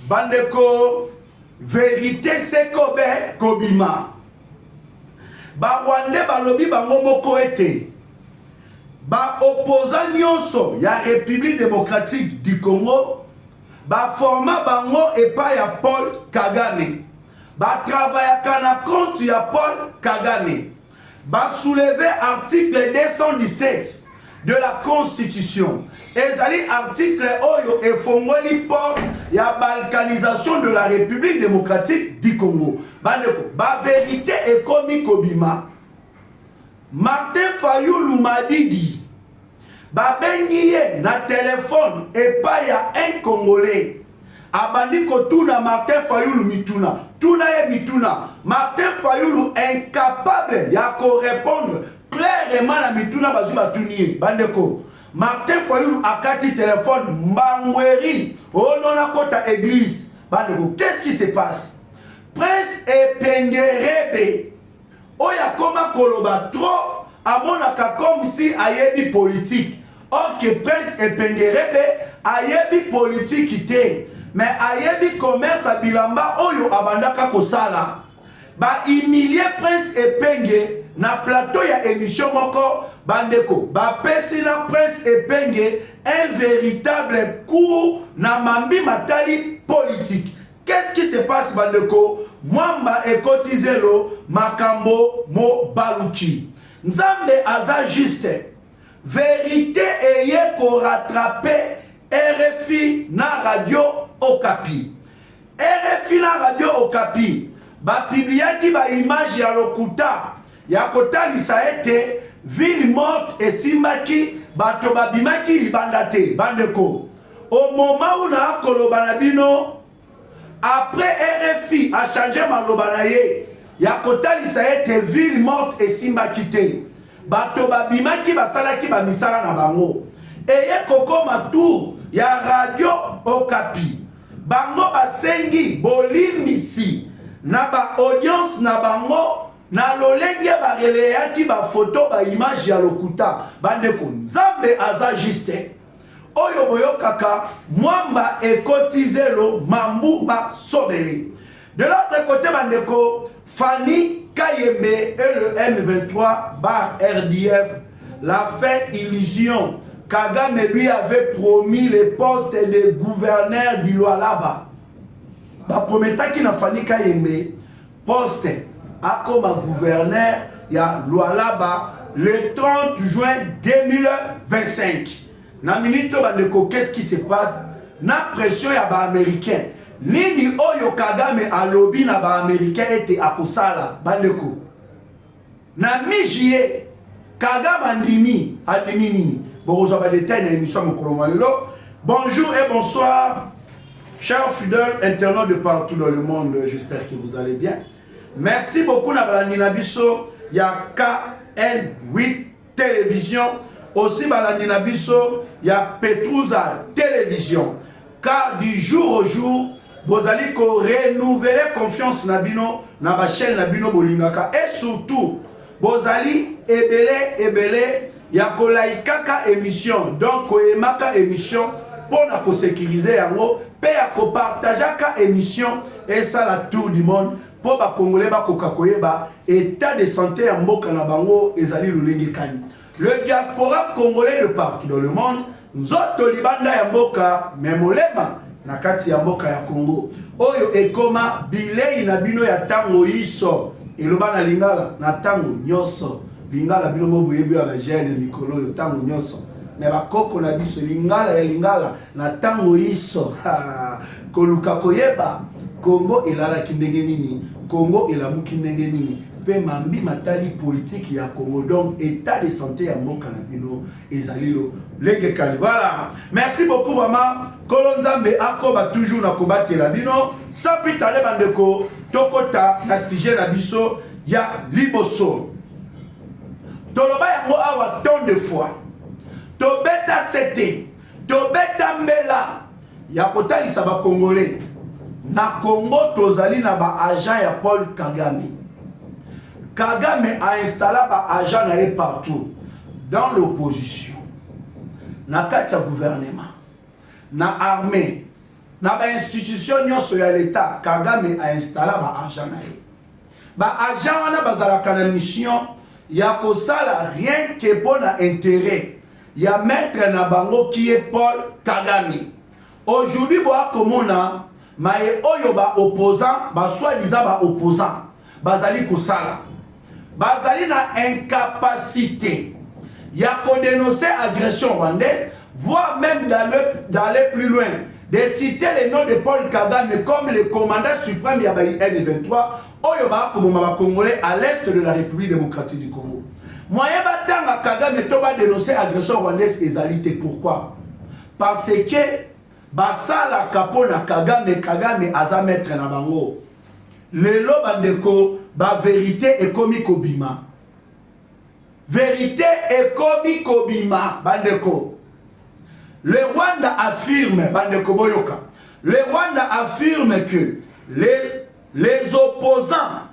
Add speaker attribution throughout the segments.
Speaker 1: bandeko vérité c'est kobe kobima ba Rwandais balobi bango moko ete ba opposant nyonso ya République démocratique du Congo ba forma bango epa ya Paul Kagame ba travaillaka na compte ya Paul Kagame ba soulever article 217 de la Constitution. Ezali article oyo efongoli porte ya balkanisation de la République démocratique du Congo. Bandeko, ba vérité ekomi kobima. Martin Fayulu Madidi ba bengi ye na téléphone epa ya un Congolais. Abandi kotuna Martin Fayulu mituna. Tuna ye mituna. Martin Fayulu incapable ya ko répondre clairement la mituna bazu batunier. Bandeko, Martin Fayulu akati téléphone mbangweri onona kota église. Bandeko, qu'est-ce qui se passe? Prince Epengerebe oya koma koloba trop amonaka comme si ayebi politique. Or que Prince Epengerebe ayebi politique te, mais ayebi commerce a bilamba oyo abandaka kosala. Ba humilier Prince Epenge na plateau ya émission moko. Bandeko, ba pesi na Prince Epenge un véritable coup na mambi matali politique. Qu'est-ce qui se passe, bandeko? Mwamba ekotizelo makambo mo baluki. Nzambe aza juste. Vérité eye ko rattraper RFI na radio Okapi. RFI na radio Okapi ba publiaki ba image ya lokuta ya kotalisa ete ville morte esimbaki bato babimaki libanda te. Bandeko, au moment où na koloba na bino après RFI a changé maloba na ye ya kotalisa ete ville morte esimbaki te. Bato babimaki basalaki ba misala na bango. Eye kokoma tour ya radio Okapi. Bango basengi bolimbisi na ba audience na bango na lolenge ba releyaki ba photo ba image ya lokuta. Bandeko, Nzambe aza juste. Oyo boyo kaka mwamba ekotizelo mambu ba sobeli. De l'autre côté, bandeko, Fanny Kayembe et le M23 bar RDF l'a fait illusion. Kagame lui avait promis les postes de gouverneur du Lualaba. Ba prometaki na Fanny Kayembe poste a comme gouverneur ya Lualaba le 30 juin 2025. Na minute bandeko, qu'est-ce qui se passe? Na pression ya ba américain. Nini oyo Kagame alobi na ba américain ete akosala bandeko. Na mi-juillet Kagame andimi nini. Bonjour à l'état na émission Mokolongalelo. Bonjour et bonsoir chers fidèles internautes de partout dans le monde, j'espère que vous allez bien. Merci beaucoup na balandi na biso ya KN8 télévision, aussi balandi na biso ya Petrouza télévision. Car du jour au jour vous allez renouveler confiance na bino na ba chaîne na bino bolingaka, et surtout vous allez ebele ya kolaikaka émission, donc koemaka émission pour na ko sécuriser yango pe ya ko partageaka émission et ça la tour du monde pour ba congolais ba koka koyeba état de santé ya mboka na bango ezali lolenge kani. Le diaspora congolais de partout dans le monde nzoto libanda ya mboka memolema na kati ya mboka ya Congo oyo ekoma bilei na bino ya tango iso eloba na lingala na tango nyonso lingala bino mo boyebi ya ba jeune mikolo yo tango nyonso me ba koko na biso lingala ya lingala na tango iso koluka koyeba Congo elala kindenge nini, Congo elamuki ndenge nini, pe mambi matali politique ya Congo, donc état de santé ya mboka na bino ezalilo lenge kali. Voilà, merci beaucoup vraiment. Kolonzambe akoba toujours na kobatela bino sans plus tarder bandeko tokota na sujet na biso ya liboso. Toloba yango awa tant de fois. Tobeta sete, tobeta mbela ya kotalisa ba Congolais. Na Congo tozali na ba agent ya Paul Kagame. Kagame a installé ba agent na partout dans l'opposition. Na kati ya gouvernement, na armée, na ba institution nyonso ya l'État Kagame a installé ba agent na ye. Ba agent wana bazalaka na mission ya kosala rien que pour na intérêt ya maître na bango qui est Paul Kagame. Aujourd'hui boa komona maye oyo ba opposant ba soi-disant ba opposant bazali kosala bazali na incapacité ya dénoncer agression rwandaise, voire même d'aller plus loin, de citer le nom de Paul Kagame comme le commandant suprême ya M23 oyo ba komoma congolais à l'est de la République démocratique du Congo. Moyen batanga Kagame to ba dénoncer agression rwandaise ezalité. Pourquoi? Parce que basala kapona Kagame aza maître na bango. Lelo bandeko ba vérité ekomi kobima. Vérité ekomi kobima bandeko. Le Rwanda affirme bandeko boyoka. Le Rwanda affirme que les opposants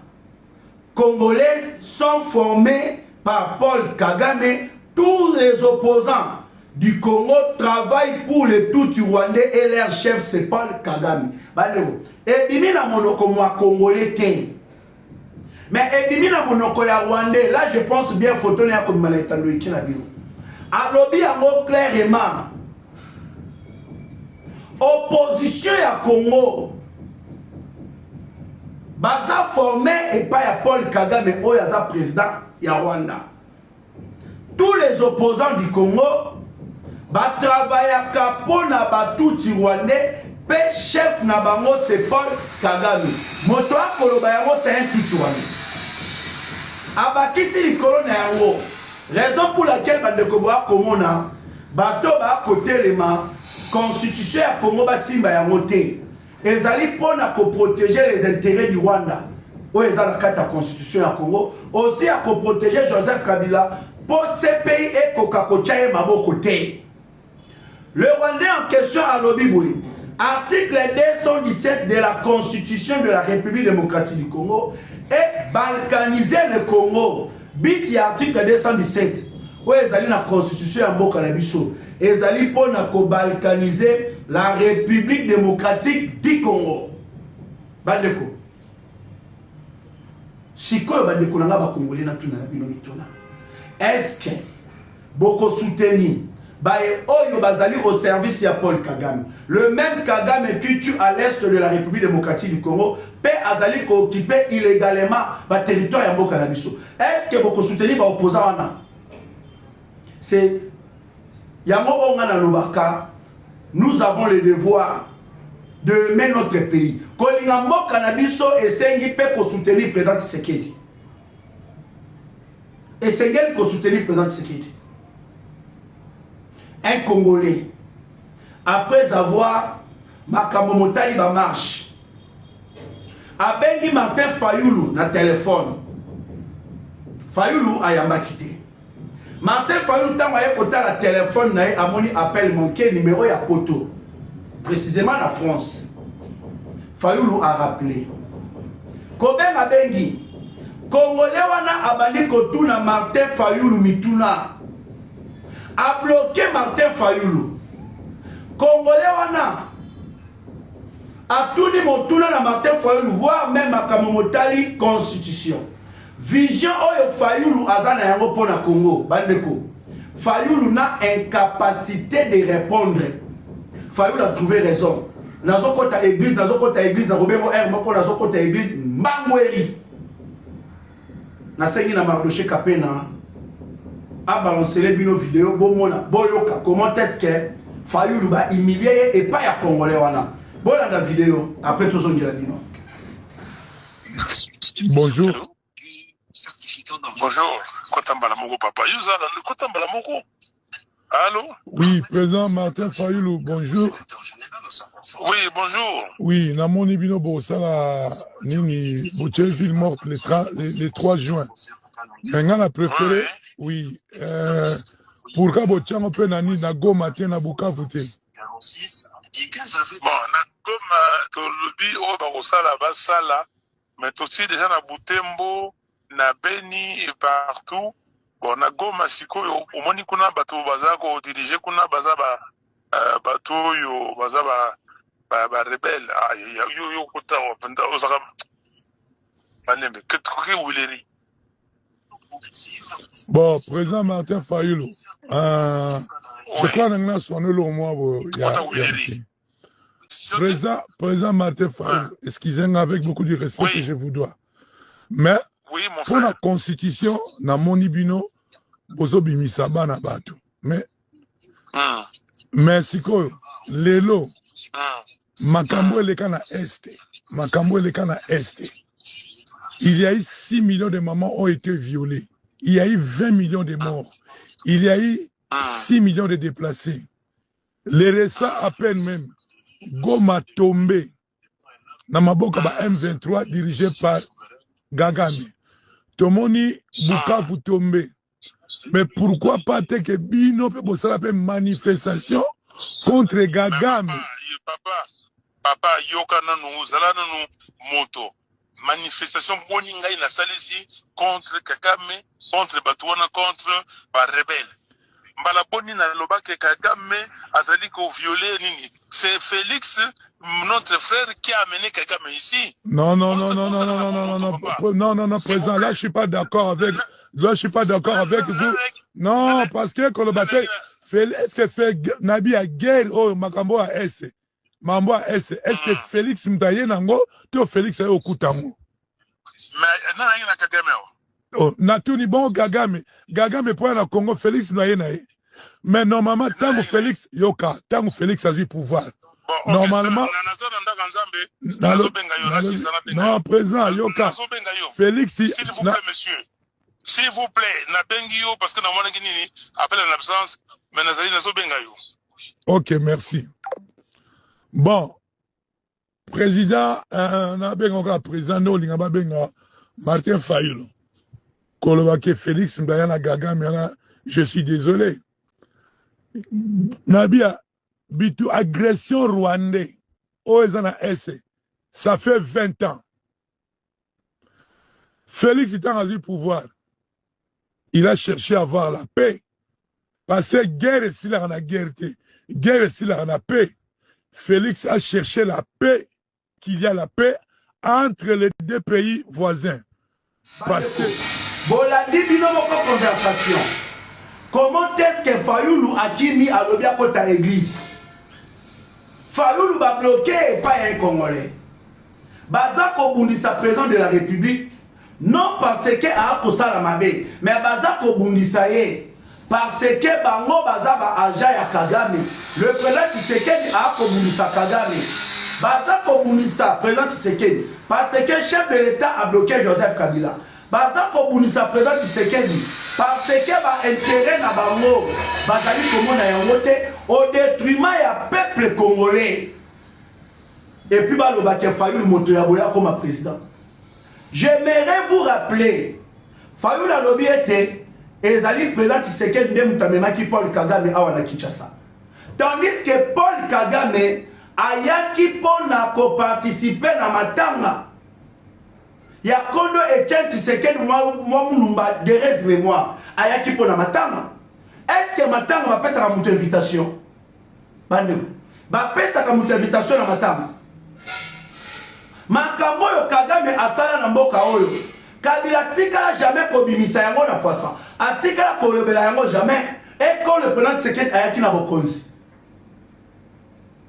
Speaker 1: congolais sont formés par Paul Kagame. Tous les opposants du Congo travaillent pour le tout rwandais et leur chef c'est Paul Kagame. Et bimi na monoko mwa congolais te. Mais ebimi na monoko ya rwandais, là je pense bien photo na comme maletando ikina bino. Alobi yango clairement. Opposition ya Congo baza formé et pas ya Paul Kagame oyaza président ya Rwanda. Tous les opposants du Congo ba travaillaka pona batuti rwandais pe chef na bango c'est Paul Kagame. Moto akoloba yango c'est un tuti rwandais. Abakisi likolo na yango. Raison pour laquelle bandeko boa komona bato ba kotelema constitution ya Congo ba simba yango te. Ezali pona ko protéger les intérêts du Rwanda. O ezala kata constitution ya Congo aussi à ko protéger Joseph Kabila pour ces pays et kokakocha maboko te. Le Rwandais en question à l'Obiboui, article 217 de la Constitution de la République démocratique du Congo, et balkaniser le Congo. Biti article 217, où ils allaient la Constitution à Mokalabiso, ils allaient pour balkaniser la République démocratique du Congo. Bandeko. Siko bandeko nanga ba Congolais na tuna na bino mitona. Est-ce que beaucoup soutenu Baye Oyo Bazali au service de Paul Kagame. Le même Kagame qui tue à l'est de la République démocratique du Congo, Pé Azali qui occupé illégalement le territoire de Mokalabiso. Est-ce que beaucoup soutenu les opposants? C'est Yamo Ongana Lobaka, nous avons le devoir de mener notre pays. Kolinga Mokalabiso et Sengi Pé pour soutenir le président Tshisekedi. Et Sengi pour soutenir le président Tshisekedi. Un Congolais, après avoir Makamomotali ba marche, abengi Martin Fayoulou na téléphone. Fayoulou a yamba quitté. Martin Fayoulou tant a écouté la téléphone na amoni appel manqué numéro ya poto. Précisément la France. Fayoulou a rappelé. Koben abengi Congolais wana abandi kotuna Martin Fayoulou mituna. A bloqué Martin Fayoulou. Congolais wana a tout dit mon tour na Martin Fayoulou, voire même à Kamomotali constitution. Vision oyo Fayoulou azana yango pona Congo. Bandeko. Fayoulou n'a incapacité de répondre. Fayoulou a trouvé raison. Nazo kota église, nazo kota église, na Robengo R moko nazo kota église Mbangweri. Na sengi na Mardoché Kapena. A balancer les bino vidéo bomona boyoka comment est-ce que Fayoulou ba humilier et pas ya Congolais wana bola la vidéo après tout son la bino.
Speaker 2: Bonjour.
Speaker 3: Bonjour. Kotambala moko papa yuzala kotambala moko. Allô?
Speaker 2: Oui, président Martin Fayoulou, bonjour.
Speaker 3: Oui, bonjour.
Speaker 2: Oui, namoni bino bosala nini Boutcheville morte le 3 juin. Maintenant la préférée oui, pour Kabotchango pe nani na Goma te na Bukavu te.
Speaker 3: Bon, na Goma to lobi o ba kosala basala, mais aussi déjà na Butembo, na Beni et partout. Bon, na Goma sikoyo omoni kuna bato baza ko diriger kuna baza ba bato yo baza ba ba rebelle yo kota wapenda osaka balembe que Wileri.
Speaker 2: Bon, président Martin Fayoulou, je crois que nous avons le mois. Président Martin Fayoulou, excusez-moi avec beaucoup de respect que je vous dois. Mais, pour la constitution, dans mon ibino, bozo bimisaba na batu. Mais siko, lelo, makambo eleka na este. Makambo eleka na este. Il y a eu 6 millions de mamans ont été violées. Il y a eu 20 millions de morts. Il y a eu 6 millions de déplacés. Les récents à peine même. Goma tombé. Namaboka ba M23 dirigé par Gagame. Tomoni Bukavu tombé. Mais pourquoi pas que Bino peut faire manifestation contre Gagame?
Speaker 3: Papa, yoka nanu, zala nanu moto. Manifestation boninga ina salisi contre Kagame, contre Batouana, contre par rebelle. Mbala boni na lobake Kagame azali ko violer nini. C'est Félix, notre frère, qui a amené Kagame ici.
Speaker 2: Non, président, là je suis pas d'accord avec. Là je suis pas d'accord avec vous. Non, parce que Kolobate, est-ce que fait Nabi a guerre oh Makambo a S. Mambo a S. Est-ce que Félix Mtaye nango, to Félix a okutango.
Speaker 3: Mais non, il y a Kagame.
Speaker 2: Oh, natuni bon Kagame. Kagame pour na Congo Félix Mtaye nae. Mais normalement tant Félix yoka, tant Félix a du pouvoir. Normalement non président yoka. Félix
Speaker 3: s'il vous plaît monsieur. S'il vous plaît, na bengio parce que na mona nini appelle en absence, mais nazali nazo bengayo.
Speaker 2: OK, merci. Bon, président, président Martin Fayoulou, Kolobake Félix Mbayana Gagame, je suis désolé. Nabia, bitu agression rwandais, Oezana S, ça fait 20 ans. Félix est en pouvoir. Il a cherché à avoir la paix. Parce que guerre est si là, on a guerre, guerre est si là, on a paix. Félix a cherché la paix, qu'il y a la paix entre les deux pays voisins. Parce que...
Speaker 1: Bolandi binomoko conversation. Comment est-ce que Fayoulou a mis à l'obia kota église? Fayoulou va bloquer et pas un Congolais. Bazako Bundisa, président de la République, non parce que a kosala mabe, mais Bazako Bundisa parce que bango bazaba aja ya Kagame. Le président Tshisekedi a Bundisa Kagame. Bazako Bundisa, président Tshisekedi, parce que le chef de l'État a bloqué Joseph Kabila. Bazako Bundisa, président Tshisekedi, parce que ba intérêt na bango, bazali komona yango te au détriment ya peuple congolais. Et puis balobake Fayoulou moto ya boya comme président. J'aimerais vous rappeler, Fayoulou a lobby était ezali président Tshisekedi nde mutamemaki Paul Kagame awa na Kinshasa. Tandis que Paul Kagame ayaki pona ko participer na matanga ya kondo Etienne Tshisekedi mwa mulumba de res mémoire ayaki pona matanga. Est-ce que matanga va pesa ka mutu invitation? Bande ba pesa ka mutu invitation na matanga. Makambo yo Kagame asala na mboka oyo. Kabila tikala jamais kobimisa yango na poisson. Atikala kolobela yango jamais. Et quand le président Tshisekedi ayaki na bokonzi.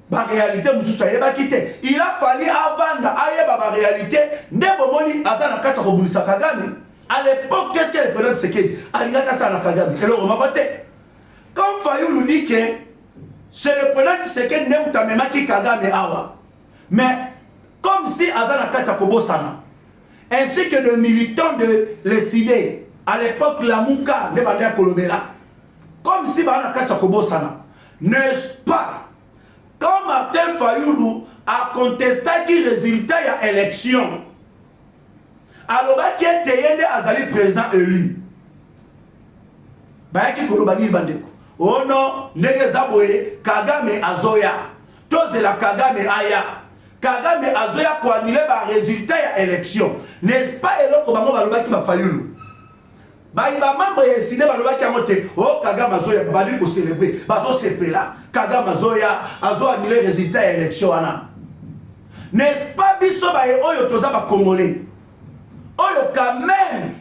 Speaker 1: Ba réalité mususu ayeba kite. Il a fallu avanda ayeba ba réalité nde bomoni azana kata kobunisa Kagame. À l'époque qu'est-ce que le président Tshisekedi alingaka ça na Kagame. Et le remarqué. Quand Fayoulou dit que c'est le président Tshisekedi nde mutamemaki Kagame awa. Mais comme si azana kata kobosana. Ainsi que le militant de l'ECD, à l'époque la Mouka de Bandea Kolobela, comme si Bana Kachakobo Sana, n'est-ce pas? Quand Martin Fayoulou a contesté qui résultat il y a élection, alors qui était Azali président élu, Bayaki Kolobani Bandeko, oh non, Negezaboye, Kagame Azoya, tous la Kagame Aya. Kagame azoya ko annulé ba résultat ya élection. N'est-ce pas eloko bango balobaki ba Fayoulou? Ba iba membre ya ciné balobaki amote. Oh Kagame azoya bali ko célébrer. Bazo sepela. Kagame azoya azo annulé résultat ya élection ana. N'est-ce pas biso ba oyo toza ba Congolais? Oyo quand même,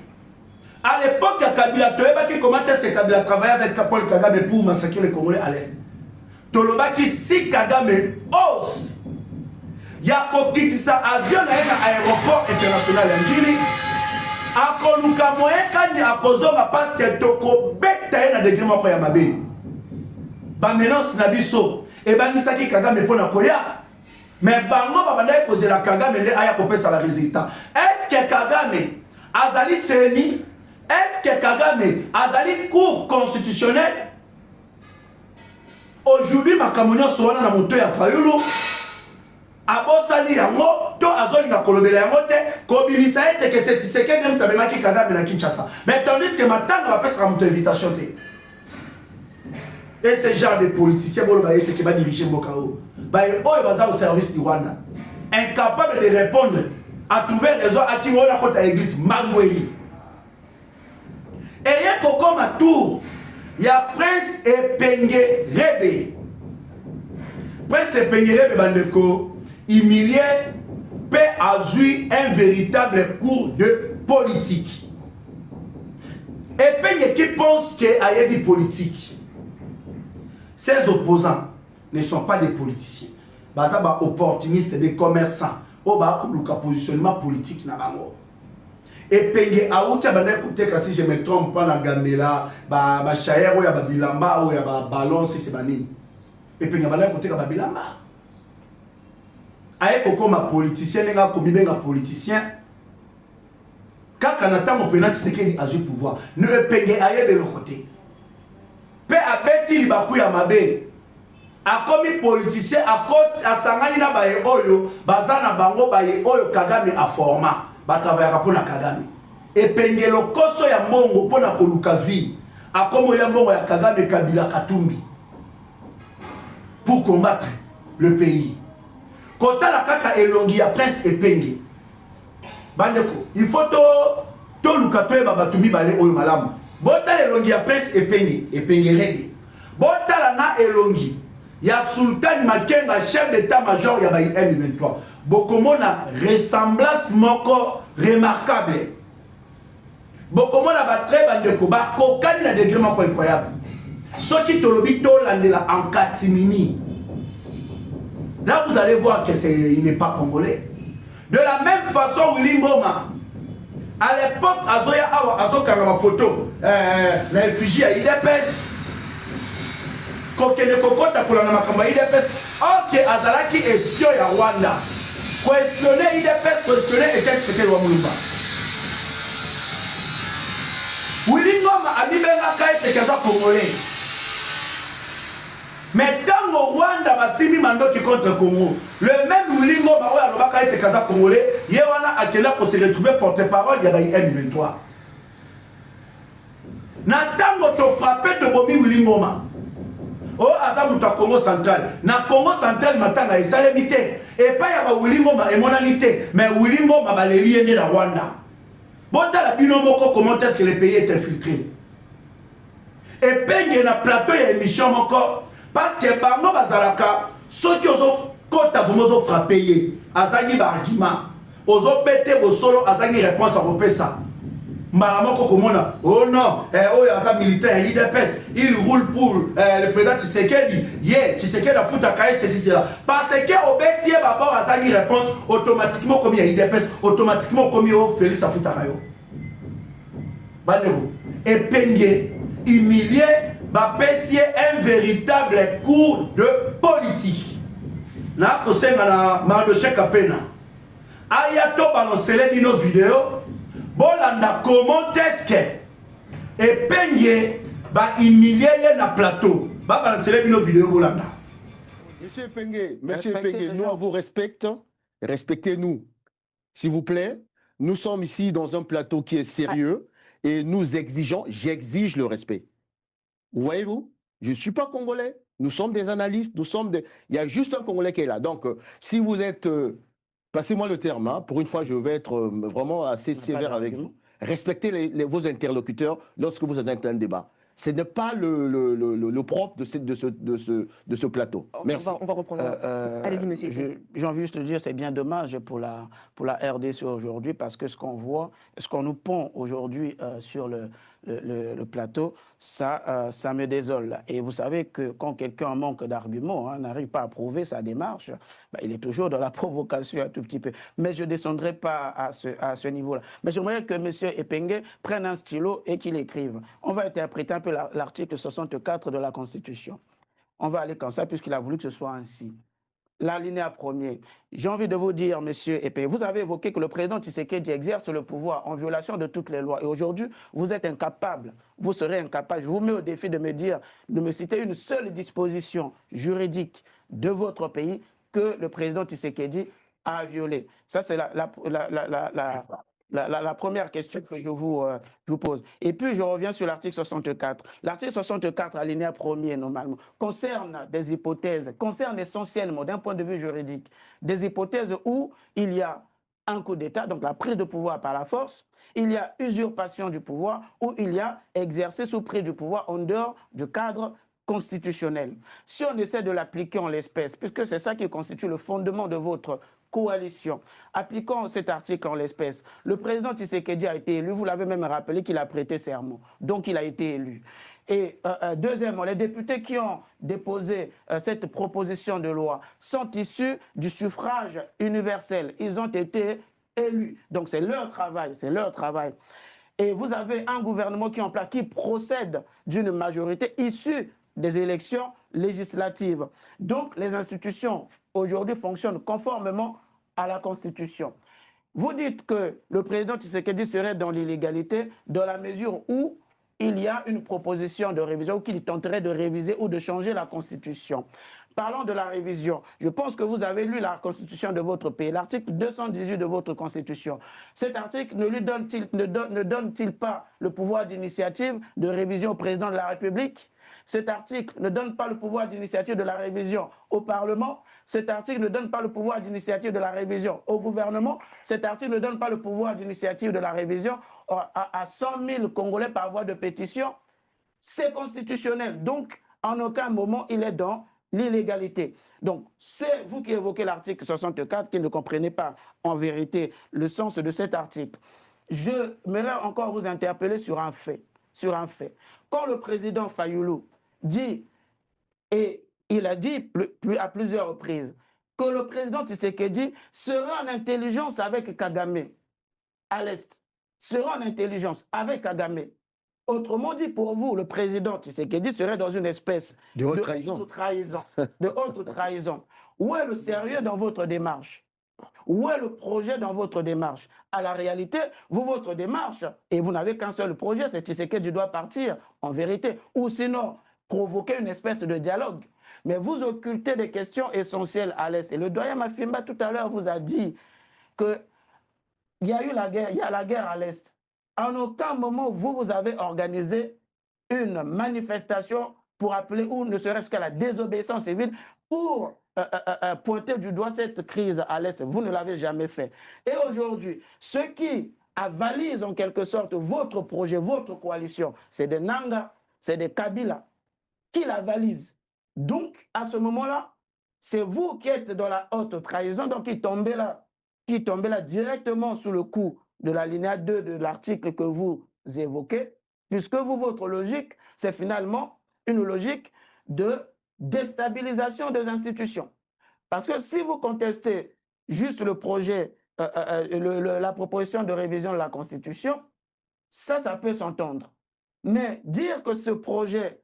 Speaker 1: à l'époque ya Kabila, toyebaki comment est-ce que Kabila travaillait avec Paul Kagame pour massacrer les Congolais à l'Est. Tolobaki si Kagame ose ya kokitisa avion na na aéroport international ya Njili akoluka moyen kandi akozonga parce que toko beta na degré moko ya mabe. Ba menace na biso e bangisaki Kagame pona koya. Mais bango babandai kozela Kagame nde aya kopesa la résultat. Est-ce que Kagame azali seni? Est-ce que Kagame azali cour constitutionnel? Aujourd'hui makamonyo soana na moto ya Fayulu abosani yango to azoli na kolobela yango te kobimisa ete ke setiseke nem tabemaki Kagame na Kinshasa. Mais tandis que matanga va passer mon invitation te. Et ce genre de politiciens bolo ba ete ke ba diriger Mbokao. Ba oyo baza au service du Rwanda. Incapable de répondre à trouver raison à qui on a contre l'église Mangweli. Et il y a comme un tour, il y a Prince Epenge Rebe. Prince Epenge Rebe Bandeko, humilié, peut avoir un véritable cours de politique. Epenge qui pense qu'il y a des politiques. Ses opposants ne sont pas des politiciens. Ils sont des opportunistes, des commerçants. Ils ont un positionnement politique. Et Penge Aoutia bana écouter si je me trompe pas na Gambela ba chayer ou ya ba bilamba ou ya ba ballon si c'est banini. Et Penge bana écouter ka ba bilamba. Aye koko ma politicien nga komi benga politicien. Kaka na tango penalty sekeli azu pouvoir. Ne Penge aye be le côté. Pe abeti li baku ya mabe. A komi politicien a côté a sangani na ba oyo bazana bango ba oyo Kagame a forma. Batavaya pona Kagame. Epenge lokoso ya mongo pona koluka vi. Akomo ya mongo ya Kagame Kabila Katumbi. Pour combattre le pays. Kota la kaka elongi ya Prince Epenge. Bandeko, il faut to luka to ba Batumbi bale oyo malamu. Bota elongi ya Prince Epenge, Epenge Rebe. Bota la na elongi ya Sultan Makenga, chef d'état-major ya ba M23. Bokomona ressemblance moko remarquable. Bokomona ba très bandeko ba kokani na degré moko incroyable. Ce qui tolobi to landela en catimini. Là vous allez voir que il n'est pas congolais. De la même façon Willy Ngoma à l'époque azoya awa azokanga ma photo la effigie à IDPS kokene kokota kolana makamba IDPS OK azalaki espion ya Rwanda. Questionner IDPS, questionner Etienne Tshisekedi wa Mulumba. Willy Ngoma a mis un cahier de Congolais. Mais tant au Rwanda va simi mandoki contre Congo, le même Willy Ngoma a cahier de Congolais, Yewana a tenu pour se retrouver porte-parole de la M23. Natango to frappé de Bomi Willy Ngoma. Oh, Azam ta Congo central. Na Congo central matanga esalemité. Et pas ya ba Willy Ngoma et monanité, mais Willy Ngoma ba les liens de la Rwanda. Bota la bino moko comment est-ce que le pays est infiltré. Et Penge na plateau ya émission moko parce que bango bazalaka ceux qui ont kota vomozo frappé azangi ba argument. Ozo bete bo solo azangi réponse à vos pesa. Malamoko komona oh non oh yaza militaire IDPS il roule pour le président Tshisekedi Tshisekedi a foutu à cahier ceci cela parce que au bêtier d'abord à sa réponse automatiquement comme il y a IDPS automatiquement comme il y a Félix a foutu à cahier bandero et Penge humilié va pessier un véritable coup de politique na kosenga na Mardoché Kapena ayato balancer nos vidéos. Bolanda comment est-ce que Epenge va humilier na plateau va balancer nos vidéos Bolanda.
Speaker 4: Monsieur Epenge, nous on vous respecte, respectez-nous s'il vous plaît. Nous sommes ici dans un plateau qui est sérieux et nous exigeons, j'exige le respect. Vous voyez-vous, je ne suis pas congolais, nous sommes des analystes, il y a juste un Congolais qui est là. Donc si vous êtes passez-moi le terme, hein. Pour une fois, je vais être vraiment assez sévère avec vous. Respectez vos interlocuteurs lorsque vous êtes dans un débat. Ce n'est pas le propre de ce plateau. Merci.
Speaker 5: On va reprendre. Allez-y, monsieur.
Speaker 6: J'ai envie juste de dire c'est bien dommage pour la RDC aujourd'hui parce que ce qu'on voit, ce qu'on nous pond aujourd'hui sur le plateau, ça me désole. Et vous savez que quand quelqu'un manque d'arguments, n'arrive pas à prouver sa démarche, il est toujours dans la provocation un tout petit peu. Mais je ne descendrai pas à ce niveau-là. Mais j'aimerais que M. Epenge prenne un stylo et qu'il écrive. On va interpréter un peu l'article 64 de la Constitution. On va aller comme ça puisqu'il a voulu que ce soit ainsi. L'alinéa premier. J'ai envie de vous dire, monsieur Epenge, vous avez évoqué que le président Tshisekedi exerce le pouvoir en violation de toutes les lois. Et aujourd'hui, vous êtes incapable, vous serez incapable. Je vous mets au défi de me citer une seule disposition juridique de votre pays que le président Tshisekedi a violée. Ça, c'est la première question que je vous pose. Et puis, je reviens sur l'article 64. L'article 64, alinéa premier, normalement, concerne des hypothèses, concerne essentiellement, d'un point de vue juridique, des hypothèses où il y a un coup d'État, donc la prise de pouvoir par la force, il y a usurpation du pouvoir, ou il y a exercice sous prise du pouvoir en dehors du cadre constitutionnel. Si on essaie de l'appliquer en l'espèce, puisque c'est ça qui constitue le fondement de votre coalition, appliquons cet article en l'espèce. Le président Tshisekedi a été élu, vous l'avez même rappelé qu'il a prêté serment, donc il a été élu. Et deuxièmement, les députés qui ont déposé cette proposition de loi sont issus du suffrage universel. Ils ont été élus, donc c'est leur travail, c'est leur travail. Et vous avez un gouvernement qui est en place, qui procède d'une majorité issue des élections législatives. Donc, les institutions aujourd'hui fonctionnent conformément à la Constitution. Vous dites que le président Tshisekedi serait dans l'illégalité dans la mesure où il y a une proposition de révision ou qu'il tenterait de réviser ou de changer la Constitution. Parlons de la révision. Je pense que vous avez lu la Constitution de votre pays, l'article 218 de votre Constitution. Cet article ne donne-t-il pas le pouvoir d'initiative de révision au président de la République? Cet article ne donne pas le pouvoir d'initiative de la révision au Parlement. Cet article ne donne pas le pouvoir d'initiative de la révision au gouvernement. Cet article ne donne pas le pouvoir d'initiative de la révision à 100 000 Congolais par voie de pétition. C'est constitutionnel. Donc, en aucun moment, il est dans l'illégalité. Donc, c'est vous qui évoquez l'article 64 qui ne comprenez pas en vérité le sens de cet article. Je voudrais encore vous interpeller sur un fait. Quand le président Fayoulou dit, et il a dit à plusieurs reprises, que le président Tshisekedi sera en intelligence avec Kagame à l'Est, sera en intelligence avec Kagame. Autrement dit, pour vous, le président Tshisekedi serait dans une espèce de haute trahison. Où est le sérieux dans votre démarche? Où est le projet dans votre démarche? À la réalité, votre démarche, et vous n'avez qu'un seul projet, c'est Tshisekedi doit partir, en vérité, ou sinon provoquer une espèce de dialogue. Mais vous occultez des questions essentielles à l'Est. Et le doyen Mafimba, tout à l'heure, vous a dit qu'il y a eu la guerre, il y a la guerre à l'Est. En aucun moment, vous avez organisé une manifestation pour appeler, ou ne serait-ce qu'à la désobéissance civile, pour pointer du doigt cette crise à l'Est. Vous ne l'avez jamais fait. Et aujourd'hui, ceux qui avalisent en quelque sorte votre projet, votre coalition, c'est des Nanga, c'est des Kabila qui l'avalisent. Donc, à ce moment-là, c'est vous qui êtes dans la haute trahison, donc qui tombez là directement sous le coup de l'alinéa 2 de l'article que vous évoquez, puisque votre logique, c'est finalement une logique de déstabilisation des institutions. Parce que si vous contestez juste le projet, la proposition de révision de la Constitution, ça peut s'entendre. Mais dire que ce projet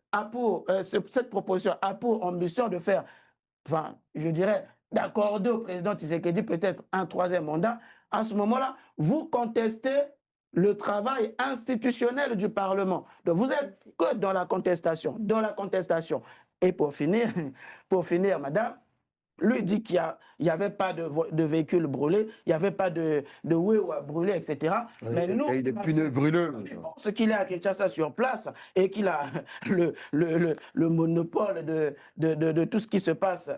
Speaker 6: cette proposition a pour ambition de faire, je dirais, d'accorder au président Tshisekedi peut-être un troisième mandat, à ce moment-là, vous contestez le travail institutionnel du Parlement. Donc vous êtes que dans la contestation, Et pour finir, madame, lui dit qu'il n'y avait pas de véhicules brûlés, il n'y avait pas de Wewa brûlés, etc. Mais nous,
Speaker 4: il y a eu des pneus brûlés.
Speaker 6: Ce qu'il est à Kinshasa sur place et qu'il a le monopole de tout ce qui se passe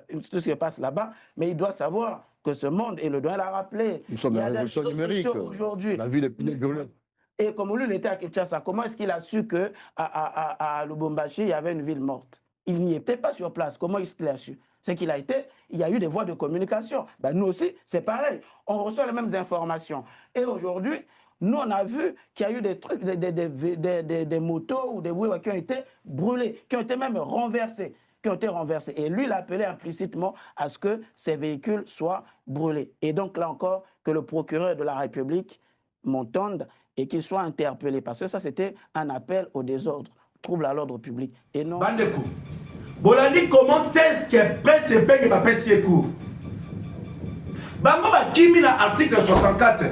Speaker 6: là-bas, mais il doit savoir que ce monde, et le doigt l'a rappelé,
Speaker 4: nous sommes dans la révolution numérique.
Speaker 6: Aujourd'hui.
Speaker 4: On a vu les pneus brûlés.
Speaker 6: Et comme lui, il était à Kinshasa, comment est-ce qu'il a su qu'à Lubumbashi, il y avait une ville morte? Il n'y était pas sur place. Comment est-ce qu'il a su? C'est qu'il a été, il y a eu des voies de communication. Ben, nous aussi, c'est pareil. On reçoit les mêmes informations. Et aujourd'hui, nous, on a vu qu'il y a eu des trucs, des motos ou des wheels qui ont été brûlés, qui ont été même renversés. Et lui, il a appelé implicitement à ce que ces véhicules soient brûlés. Et donc, là encore, que le procureur de la République m'entende et qu'il soit interpellé. Parce que ça, c'était un appel au désordre, trouble à l'ordre public. Et non...
Speaker 1: Bandeko, bolandi comment est-ce que presse penge ba pesi cours. Bango ba kimi na article 64.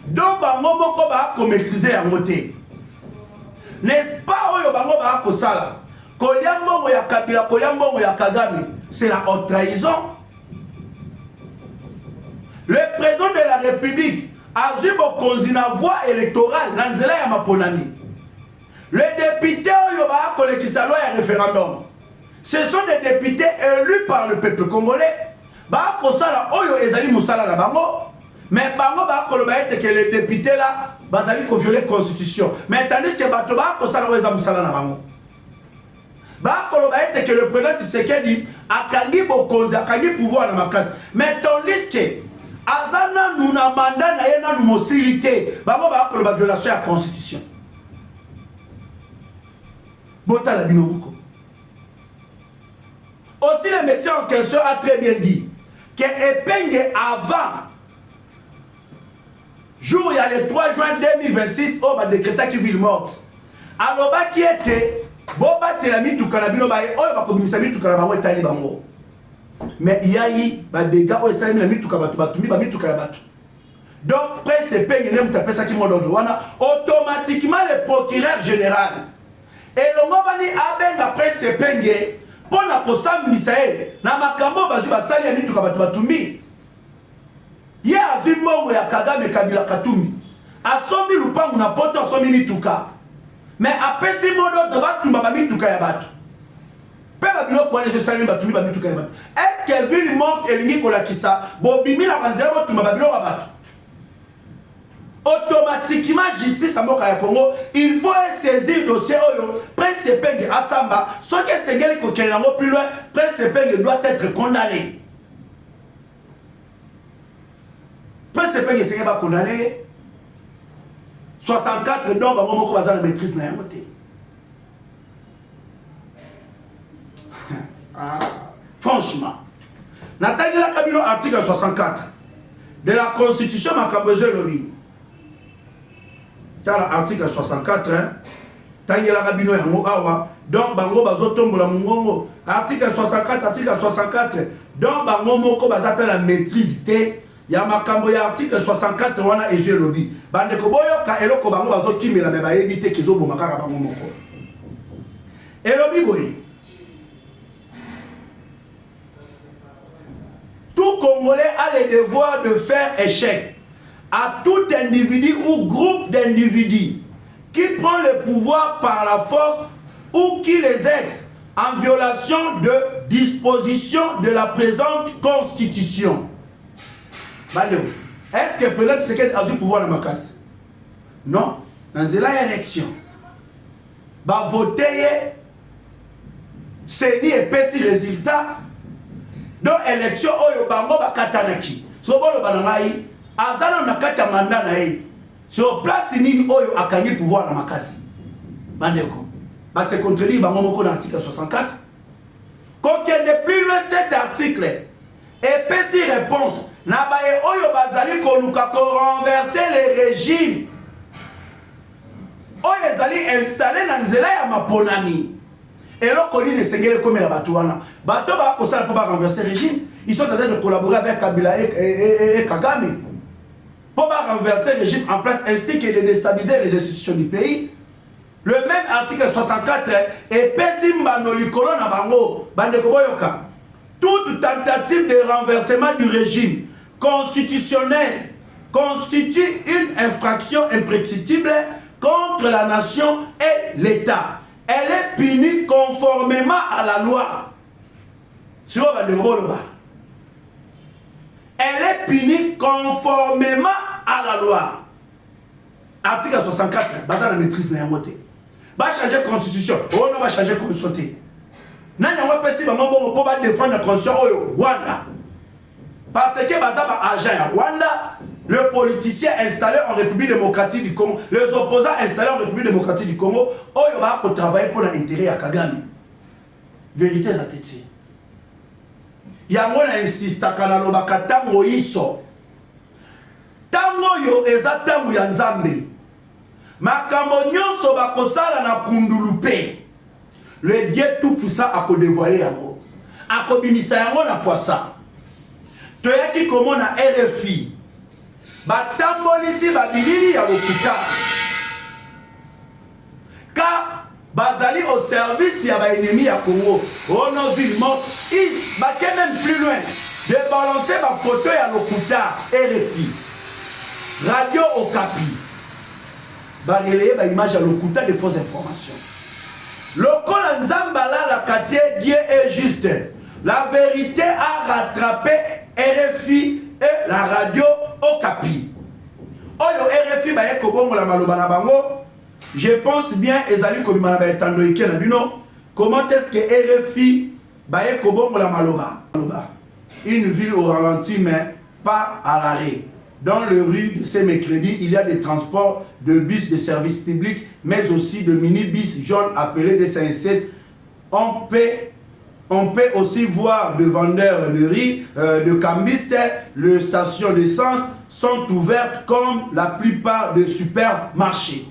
Speaker 1: Donc bango moko ba ko maîtriser ya moté. N'est-ce pas oyo bango ba ko sala? Kolia mbongo ya Kabila, kolia mbongo ya Kagame, c'est la haute trahison. Le président de la République a vu bokonzi na voie électorale dans nzela ya maponami. Les députés oyo ba kolekisa loi ya référendum. Ce sont des députés élus par le peuple congolais. Ba kosala oyo ezali musala la bango. Mais bango ba koloba ete que les députés là bazali ko violer constitution. Mais tandis que bato ba kosala oyo eza musala na bango. Ba koloba ete que le président Tshisekedi akangi bokonzi akangi pouvoir na makasi. Mais tandis que azana nuna mandat na ye na numosilité. Bango ba koloba violation ya constitution. Bota la binouko. Aussi le monsieur en question a très bien dit que Epenge avant jour il y a le 3 juin 2026 on va décréter qu'il ville morte. Alors bah qui était boba telami tout kanabino ba oyo ba komisa mi tout kanaba etali bango. Mais il y a eu ba dégâts au salami la mi tout kabatu batumi ba mi tout kanabatu. Donc presse Epenge ne mutape ça qui m'a donné automatiquement le procureur général et le mobani abenga presse Epenge pour na kosambisa na makambo bazu basali ya mitu kabatu batumbi ye azi mbongo ya Kagame Kabila Katumbi asombi lupangu na poto asombi mituka mais apesi modo batumba ba mituka ya batu pe babilo kwa les sali batumbi ba mituka ya batu est-ce que ville monte elingi kolakisa bobimi na banzela batumba babilo ba batu automatiquement justice à Moka Congo il faut saisir le dossier oyo Prince Epenge Asamba soit que Sengeli Kokelango plus loin Prince Epenge doit être condamné. Prince Epenge Sengeli va condamné 64 donc ba moko baza na maîtrise na yangote. Franchement Natangela Kabilo article 64 de la constitution Makaboze Lobby. Dans l'article 64, Tangela Rabino yango awa, donc bango bazotombola mungongo. Article 64, donc bango moko bazata la maîtrise te. Ya makambo ya article 64 wana ezwe lobi. Bande ko boyoka eloko bango bazokimela me bayebi te kizo bomaka bango moko. Elobi boye. Tout Congolais a le devoir de faire échec à tout individu ou groupe d'individus qui prend le pouvoir par la force ou qui les exerce en violation de dispositions de la présente constitution. Est-ce que peut-être c'est qu'elle a du pouvoir dans ma casse? Non. Dans l'élection, va voter, c'est ni épaissi résultat. Donc élection oyo bango ba katanaki. So bolo banangai azana na kati ya mandat na ye. Sur place nini oyo akangi pouvoir na makasi. Bandeko. Ba se contredire bango moko dans l'article 64. Kokende plus loin cet article. Épaissi réponse na baye oyo bazali koluka ko renverser les régimes. Oyo ezali installé na nzela ya maponami. Et là, on dit de Sengele comme la Batouana. Bateau va renverser le régime. Ils sont en train de collaborer avec Kabila et Kagame. Pour renverser le régime en place ainsi que de déstabiliser les institutions du pays. Le même article 64 est Pessimba no likolo na bango. Bande koboyoka. Toute tentative de renversement du régime constitutionnel constitue une infraction imprescriptible contre la nation et l'État. Elle est punie conformément à la loi. Elle est punie conformément à la loi. article 64 baza na maîtrise na yango te ba changer constitution oh non ba changer constitution te nani yango pesi ba mbongo po ba défendre la constitution oyo Rwanda parce que baza ba agent ya Rwanda le politicien installé en République démocratique du Congo les opposants installés en République démocratique du Congo oyo ba ko travailler pour l'intérêt ya Kagame vérité za tete yango na insistaka na lobaka tango iso tango yo eza tango ya Nzambe makambo nyonso bakosala na kundulupe le Dieu tout puissant akodévoiler yango akobimisa yango na poisa toyaki komona RFI batambolisi babilili ya lokuta ka bazali au service ya baennemi ya Congo oh non vivement ils baké même plus loin de balancer ba photo ya lokuta RFI Radio Okapi ba relayer ba image ya lokuta de fausses informations lokola nzambala la kate Dieu est juste la vérité a rattrapé RFI et la radio Okapi oyo RFI ba yeko bongo la maloba na bango. Je pense bien ezali kobima na betando ikena bino comment est-ce que RFI baye kobongo la maloba une ville au ralenti mais pas à l'arrêt dans le rue de ce mercredi il y a des transports de bus de service public mais aussi de minibus jaunes appelés des 57 on peut aussi voir de vendeurs de riz de cambistes les stations d'essence sont ouvertes comme la plupart des supermarchés.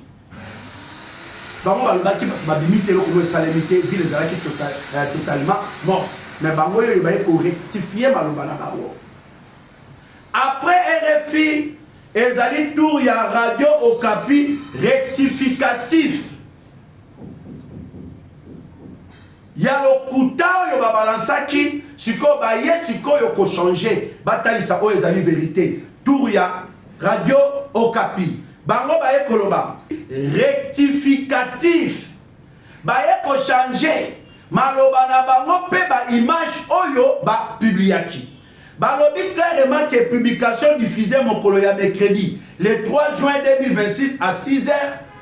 Speaker 1: Bango balobaki babimite lo ko salamité ville ezalaki totalement mort mais bango yo baye ko rectifier maloba na bango après RFI ezali tour ya radio Okapi rectificatif ya lokuta yo babalansaki siko baye siko yo ko changer batalisa o ezali vérité tour ya radio Okapi bango baye koloba rectificatif baye ko changer maloba na bango pe ba image oyo ba publiaki balobi clairement que publication diffusée mokolo ya mercredi le 3 juin 2026 à 6h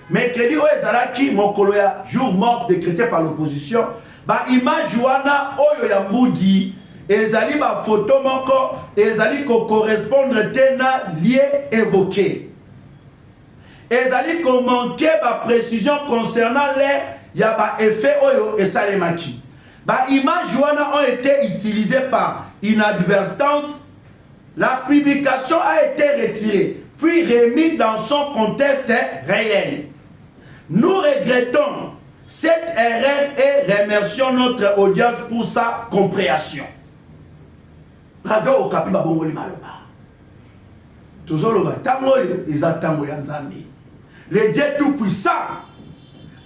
Speaker 1: mercredi oyo ezalaki mokolo ya jour mort décrété par l'opposition ba image wana oyo ya mbudi ezali ba photo moko ezali ko correspondre te na lieu évoqué ezali ko manquer ba précision concernant les ya ba effet oyo esalemaki ba image wana ont été utilisées par inadvertance la publication a été retirée puis remise dans son contexte réel nous regrettons cette erreur et remercions notre audience pour sa compréhension Radio Okapi babongoli maloba tozoloba tango eza tango ya Nzambe le Dieu tout puissant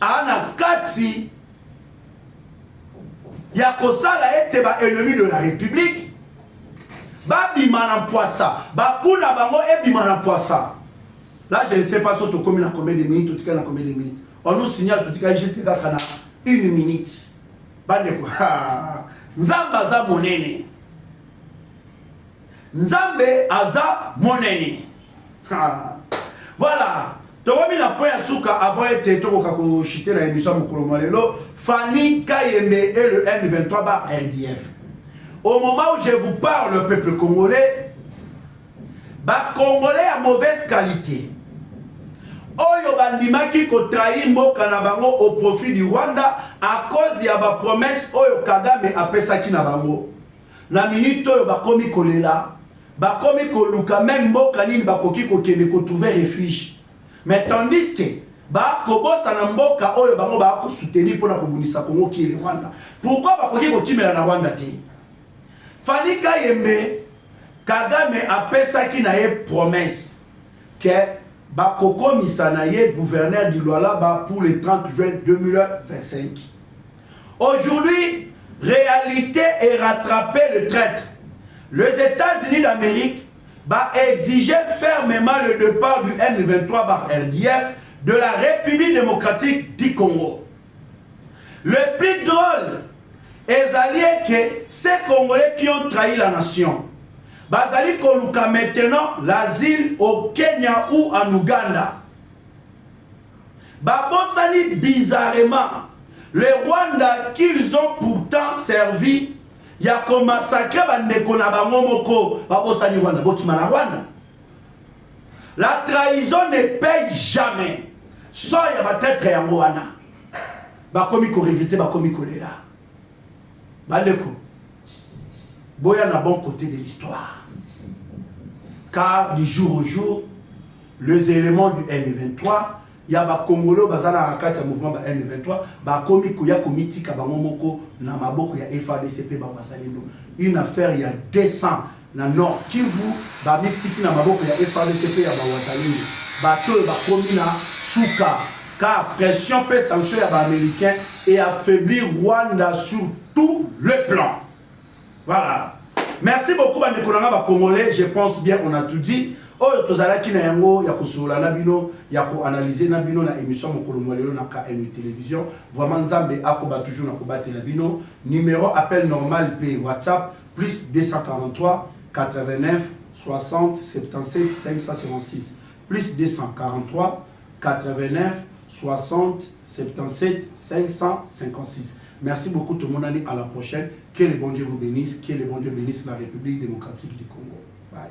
Speaker 1: ana kati ya kosala ete ba ennemi de la République babima na poisa bakuna bango ebima na poisa là je ne sais pas si tu combien na combien de minutes tu na combien de minutes on nous signale tout cas juste kaka na 1 minute bande quoi nzamba za monene Nzambe aza monene voilà tokomi na point ya suka avant ete tokoka ko chiter na émission mokolo malelo Fanny Kayembe et le M23 bar RDF. Au moment où je vous parle, le peuple congolais, ba congolais à mauvaise qualité. Oyo bandimaki ko trahir mboka na bango au profit du Rwanda à cause ya ba promesse oyo Kagame apesaki na bango. Na minute oyo bakomi kolela, bakomi koluka même mboka nini bakoki ko kende ko trouver refuge. Mais tandis que ba kobosa na mboka oyo bango ba ko soutenir pour na kobunisa Congo ki le Rwanda. Pourquoi bakoki ko kimela na Rwanda te? Fanny Kayembe Kagame apesaki na ye promesse que bakoko misanaye gouverneur du Lualaba pour le 30 juin 2025. Aujourd'hui, réalité est rattrapée le traître. Les États-Unis d'Amérique va exiger fermement le départ du M23 par RDF de la République démocratique du Congo. Le plus drôle est allié que ces Congolais qui ont trahi la nation, Bazali Koluka maintenant l'asile au Kenya ou en Ouganda. Babosani bizarrement. Les Rwanda qu'ils ont pourtant servi, il y a comme massacre bandeko na bango moko, babosani Rwanda, bokima na Rwanda. La trahison ne paye jamais. Soit il y a peut-être yango wana. Bakomi ko regretter, bakomi ko lela. Bandeko. Boya na bon côté de l'histoire. Car du jour au jour, les éléments du M23, il y a des Congolais bazana akati mouvement ba M23, ba komi ko ya komiti ka bango moko na maboko ya FADCP ba wasalendo. Une affaire il y a 200 na Nord Kivu, ba mitiki na maboko ya FADCP ya ba wasalendo. Ba to ba komi na suka car pression peut sanction ya ba américain et affaiblir Rwanda sur tous les plans. Voilà. Merci beaucoup bande konanga ba Congolais, je pense bien on a tout dit. Oh, tozalaki na yango ya kosola na bino ya ko analyser na bino na émission mokolo molelo na KN télévision. Vraiment Nzambe akoba toujours na kobate la bino. Numéro appel normal P WhatsApp plus 243 89 60 77 556 plus 243 89 60 77 556. Merci beaucoup tout le monde, à la prochaine. Que le bon Dieu vous bénisse, que le bon Dieu bénisse la République démocratique du Congo. Bye.